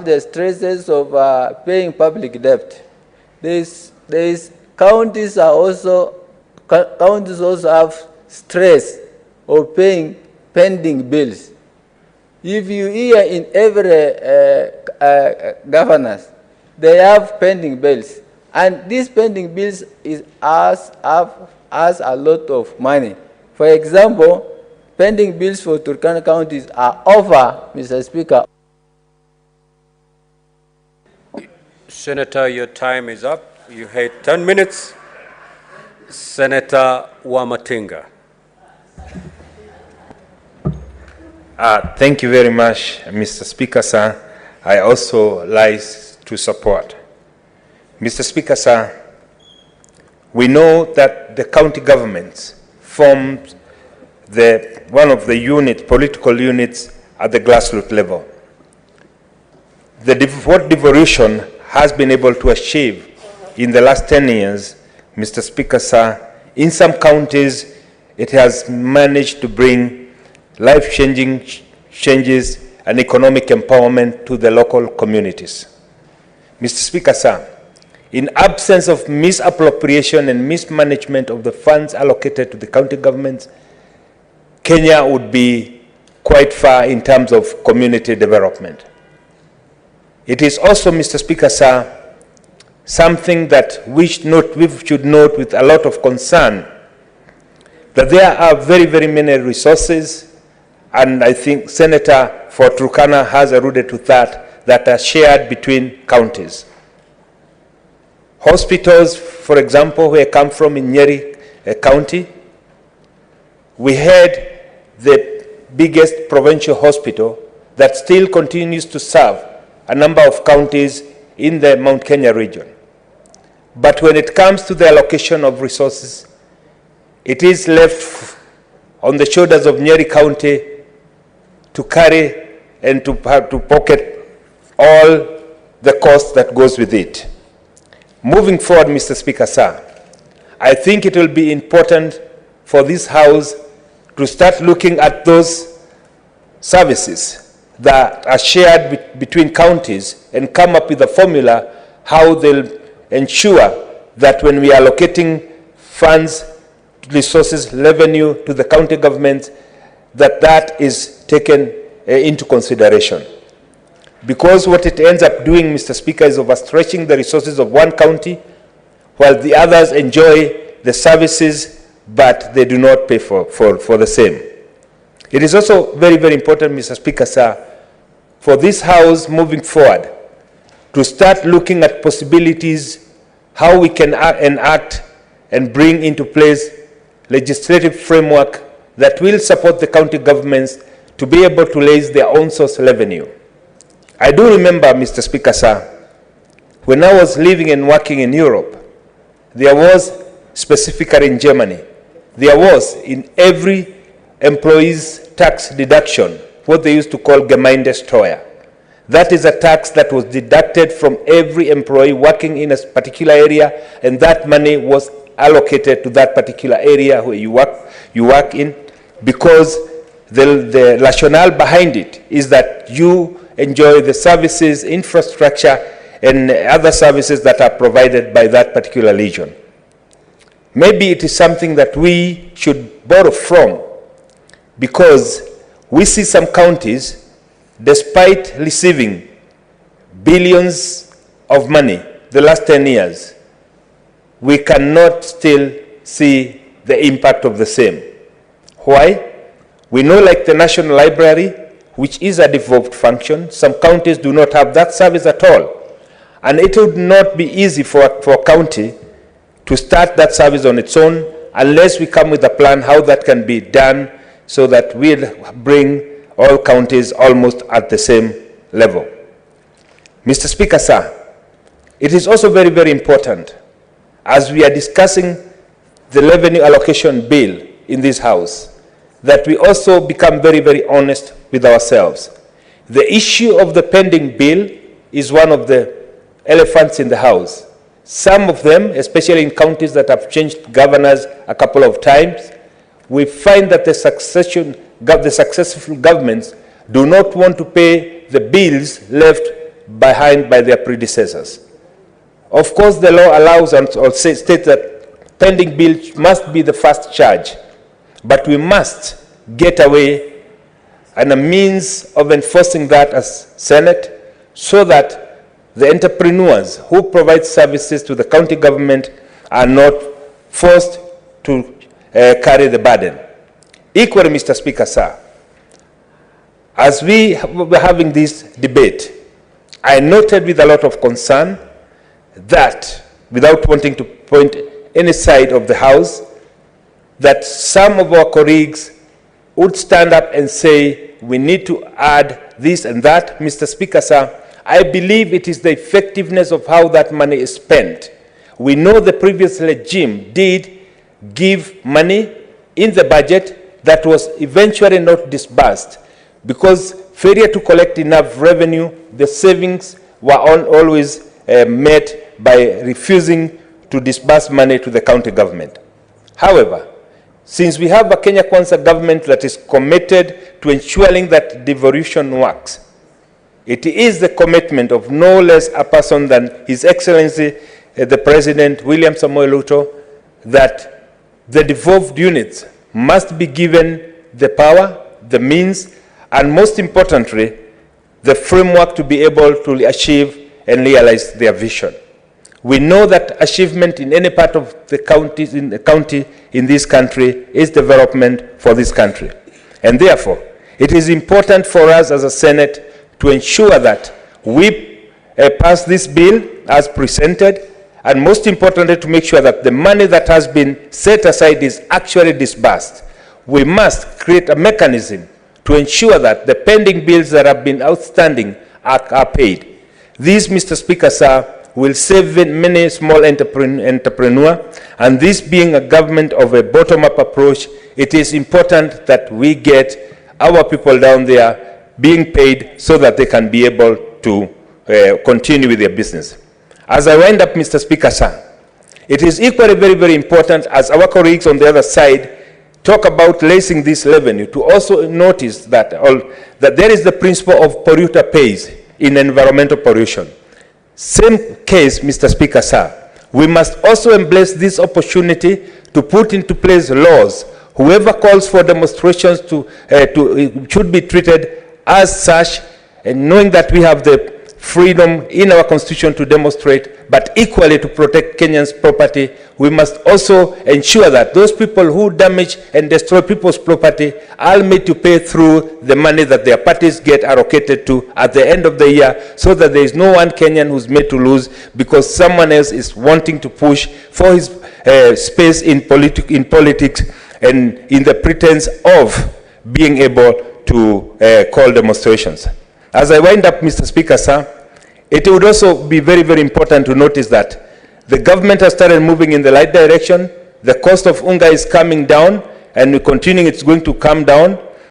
the stresses of paying public debt. Counties also have stress of paying pending bills. If you hear in every governance, they have pending bills, and these pending bills have a lot of money. For example, pending bills for Turkana counties are over, Mr. Speaker. Senator, your time is up. You had 10 minutes. Senator Wamatinga. Thank you very much, Mr. Speaker, sir. I also like to support. Mr. Speaker, sir, we know that the county governments form one of the political units at the grassroots level. What devolution has been able to achieve in the last 10 years, Mr. Speaker, sir, in some counties, it has managed to bring life-changing changes and economic empowerment to the local communities. Mr. Speaker, sir, in absence of misappropriation and mismanagement of the funds allocated to the county governments, Kenya would be quite far in terms of community development. It is also, Mr. Speaker, sir, something that we should note with a lot of concern, that there are very, very many resources, and I think Senator for Turkana has alluded to that are shared between counties. Hospitals, for example, where I come from in Nyeri County, we had the biggest provincial hospital that still continues to serve a number of counties in the Mount Kenya region. But when it comes to the allocation of resources, it is left on the shoulders of Nyeri County to carry and to pocket all the cost that goes with it. Moving forward, Mr. Speaker, sir, I think it will be important for this House to start looking at those services that are shared between counties and come up with a formula how they'll ensure that when we are allocating funds, resources, revenue to the county governments, that is taken into consideration. Because what it ends up doing, Mr. Speaker, is overstretching the resources of one county while the others enjoy the services but they do not pay for the same. It is also very, very important, Mr. Speaker, sir, for this House moving forward to start looking at possibilities how we can enact and bring into place legislative framework that will support the county governments to be able to raise their own source revenue. I do remember, Mr. Speaker, sir, when I was living and working in Europe, there was, specifically in Germany, there was in every employee's tax deduction what they used to call Gemeindesteuer. That is a tax that was deducted from every employee working in a particular area, and that money was allocated to that particular area where you work in, because the rationale behind it is that you enjoy the services, infrastructure, and other services that are provided by that particular region. Maybe it is something that we should borrow from, because we see some counties, despite receiving billions of money the last 10 years, we cannot still see the impact of the same. Why? We know, like the National Library, which is a devolved function, some counties do not have that service at all. And it would not be easy for a county to start that service on its own unless we come with a plan how that can be done so that we'll bring all counties almost at the same level. Mr. Speaker, sir, it is also very, very important as we are discussing the revenue allocation bill in this House that we also become very, very honest with ourselves. The issue of the pending bill is one of the elephants in the House. Some of them, especially in counties that have changed governors a couple of times, we find that the successful governments do not want to pay the bills left behind by their predecessors. Of course, the law allows or states that pending bill must be the first charge, but we must get away and a means of enforcing that as Senate so that the entrepreneurs who provide services to the county government are not forced to carry the burden. Equally, Mr. Speaker, sir, as we were having this debate, I noted with a lot of concern that, without wanting to point any side of the House, that some of our colleagues would stand up and say, we need to add this and that. Mr. Speaker, sir, I believe it is the effectiveness of how that money is spent. We know the previous regime did give money in the budget that was eventually not disbursed because failure to collect enough revenue, the savings were always met by refusing to disburse money to the county government. However, since we have a Kenya Kwanza government that is committed to ensuring that devolution works, it is the commitment of no less a person than His Excellency the President William Samoei Ruto that the devolved units must be given the power, the means, and most importantly, the framework to be able to achieve and realize their vision. We know that achievement in any part of the county in this country is development for this country. And therefore, it is important for us as a Senate to ensure that we pass this bill as presented, and most importantly, to make sure that the money that has been set aside is actually disbursed. We must create a mechanism to ensure that the pending bills that have been outstanding are paid. This, Mr. Speaker, sir, will save many small entrepreneurs, and this being a government of a bottom-up approach, it is important that we get our people down there being paid so that they can be able to continue with their business. As I wind up, Mr. Speaker, sir, it is equally very, very important as our colleagues on the other side talk about raising this revenue to also notice that, that there is the principle of polluter pays in environmental pollution. Same case, Mr. Speaker, sir. We must also embrace this opportunity to put into place laws. Whoever calls for demonstrations should be treated as such, and knowing that we have the freedom in our constitution to demonstrate, but equally to protect Kenyans' property, we must also ensure that those people who damage and destroy people's property are made to pay through the money that their parties get allocated to at the end of the year, so that there is no one Kenyan who's made to lose because someone else is wanting to push for his space in politics and in the pretense of being able to call demonstrations. As I wind up, Mr. Speaker, sir, it would also be very, very important to notice that the government has started moving in the right direction. The cost of unga is coming down, and we continue, it's going to come down.